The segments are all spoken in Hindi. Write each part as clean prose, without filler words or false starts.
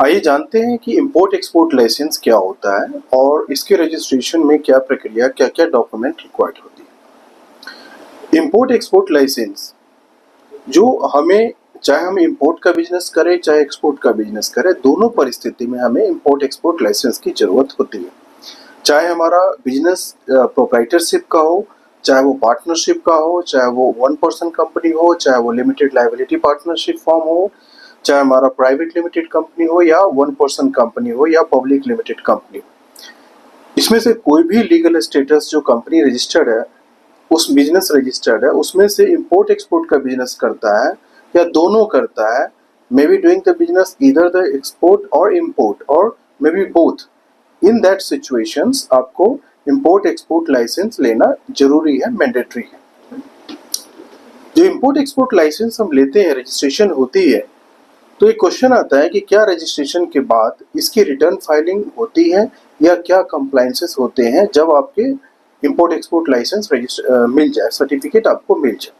आइए जानते हैं कि इंपोर्ट एक्सपोर्ट लाइसेंस क्या होता है और इसके रजिस्ट्रेशन में क्या प्रक्रिया, क्या क्या डॉक्यूमेंट रिक्वायर्ड होती है। इंपोर्ट एक्सपोर्ट लाइसेंस जो हमें, चाहे हम इंपोर्ट का बिजनेस करें चाहे एक्सपोर्ट का बिजनेस करें, दोनों परिस्थिति में हमें इंपोर्ट एक्सपोर्ट लाइसेंस की जरूरत होती है। चाहे हमारा बिजनेस प्रोप्राइटरशिप का हो, चाहे वो पार्टनरशिप का हो, चाहे वो 1 पर्सन कंपनी हो, चाहे वो लिमिटेड लायबिलिटी पार्टनरशिप फॉर्म हो, चाहे हमारा प्राइवेट लिमिटेड कंपनी हो या 1 पर्सन कंपनी हो या पब्लिक लिमिटेड कंपनी हो। इसमें से कोई भी लीगल स्टेटस जो कंपनी रजिस्टर्ड है, उस बिजनेस रजिस्टर्ड है, उसमें से इंपोर्ट एक्सपोर्ट का बिजनेस करता है या दोनों करता है, may be doing the business either the export और इम्पोर्ट और may be both, in that situations आपको इंपोर्ट एक्सपोर्ट लाइसेंस लेना जरूरी है, मैंडेटरी है। जो इंपोर्ट एक्सपोर्ट लाइसेंस हम लेते हैं, रजिस्ट्रेशन होती है, तो एक क्वेश्चन आता है कि क्या रजिस्ट्रेशन के बाद इसकी रिटर्न फाइलिंग होती है या क्या कंप्लायंसेस होते हैं जब आपके इंपोर्ट एक्सपोर्ट लाइसेंस मिल जाए, सर्टिफिकेट आपको मिल जाए।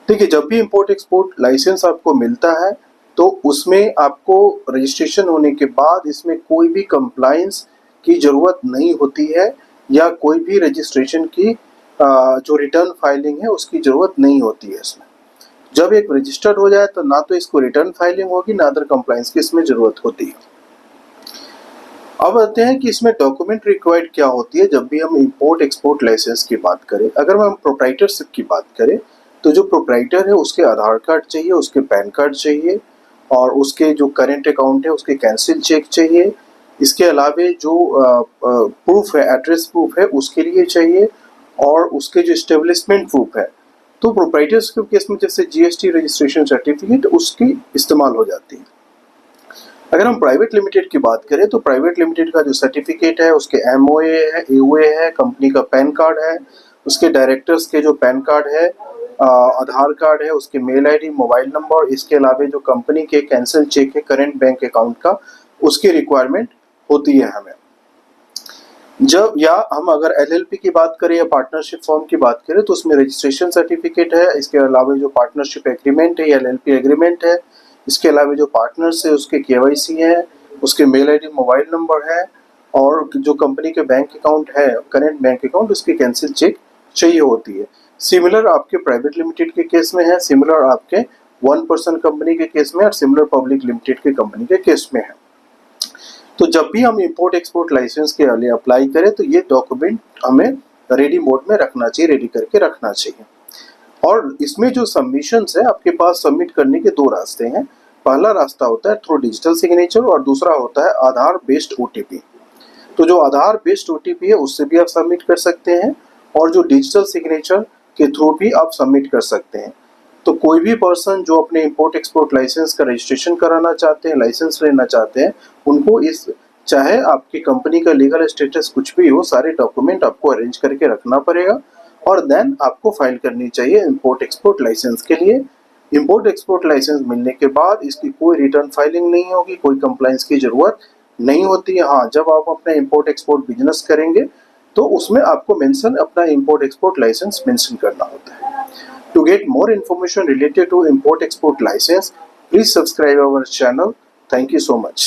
देखिए, जब भी इंपोर्ट एक्सपोर्ट लाइसेंस आपको मिलता है तो उसमें आपको रजिस्ट्रेशन होने के बाद इसमें कोई भी कंप्लायंस की जरूरत नहीं होती है या कोई भी रजिस्ट्रेशन की जो रिटर्न फाइलिंग है उसकी जरूरत नहीं होती है। इसमें जब एक रजिस्टर्ड हो जाए तो ना तो इसको रिटर्न फाइलिंग होगी, ना अदर कंप्लायंस की इसमें जरूरत होती है। अब आते हैं कि इसमें डॉक्यूमेंट रिक्वायर्ड क्या होती है जब भी हम इंपोर्ट एक्सपोर्ट लाइसेंस की बात करें। अगर हम प्रोप्राइटरशिप की बात करें तो जो प्रोप्राइटर है उसके आधार कार्ड चाहिए, उसके पैन कार्ड चाहिए और उसके जो करेंट अकाउंट है उसके कैंसिल चेक चाहिए। इसके अलावे जो प्रूफ है, एड्रेस प्रूफ है, उसके लिए चाहिए और उसके जो एस्टेब्लिशमेंट प्रूफ है। तो प्रोप्राइटरशिप के केस में जैसे जीएसटी रजिस्ट्रेशन सर्टिफिकेट उसकी इस्तेमाल हो जाती है। अगर हम प्राइवेट लिमिटेड की बात करें तो प्राइवेट लिमिटेड का जो सर्टिफिकेट है उसके एमओए है, एओए है, कंपनी का पैन कार्ड है, उसके डायरेक्टर्स के जो पैन कार्ड है, आधार कार्ड है, उसके मेल आईडी, मोबाइल नंबर, इसके अलावा जो कंपनी के कैंसिल चेक है करेंट बैंक अकाउंट का, उसकी रिक्वायरमेंट होती है हमें। जब या हम अगर एलएलपी की बात करें या पार्टनरशिप फॉर्म की बात करें तो उसमें रजिस्ट्रेशन सर्टिफिकेट है, इसके अलावा जो पार्टनरशिप एग्रीमेंट है या एलएलपी एग्रीमेंट है, इसके अलावा जो पार्टनर्स है उसके केवाईसी है, उसके मेल आईडी, मोबाइल नंबर है और जो कंपनी के बैंक अकाउंट है, करेंट बैंक अकाउंट, उसकी कैंसिल चेक चाहिए होती है। सिमिलर आपके प्राइवेट लिमिटेड के केस में है, सिमिलर आपके 1 पर्सन कंपनी के केस में और सिमिलर पब्लिक लिमिटेड के कंपनी के केस में है। तो जब भी हम इंपोर्ट एक्सपोर्ट लाइसेंस के लिए अप्लाई करें तो ये डॉक्यूमेंट हमें रेडी मोड में रखना चाहिए, रेडी करके रखना चाहिए। और इसमें जो सबमिशंस है आपके पास, सबमिट करने के 2 रास्ते हैं। पहला रास्ता होता है थ्रू डिजिटल सिग्नेचर और दूसरा होता है आधार बेस्ड ओटीपी। तो जो आधार बेस्ड ओटीपी है उससे भी आप सबमिट कर सकते हैं और जो डिजिटल सिग्नेचर के थ्रू भी आप सबमिट कर सकते हैं। तो कोई भी पर्सन जो अपने इंपोर्ट एक्सपोर्ट लाइसेंस का रजिस्ट्रेशन कराना चाहते हैं, लाइसेंस लेना चाहते हैं, उनको इस, चाहे आपकी कंपनी का लीगल स्टेटस कुछ भी हो, सारे डॉक्यूमेंट आपको अरेंज करके रखना पड़ेगा और देन आपको फाइल करनी चाहिए इंपोर्ट एक्सपोर्ट लाइसेंस के लिए। इंपोर्ट एक्सपोर्ट लाइसेंस मिलने के बाद इसकी कोई रिटर्न फाइलिंग नहीं होगी, कोई कंप्लायंस की जरूरत नहीं होती है। हाँ, जब आप अपना इंपोर्ट एक्सपोर्ट बिजनेस करेंगे तो उसमें आपको मेंशन, अपना इंपोर्ट एक्सपोर्ट लाइसेंस मेंशन करना होता है। To get more information related to import export license, please subscribe our channel. Thank you so much.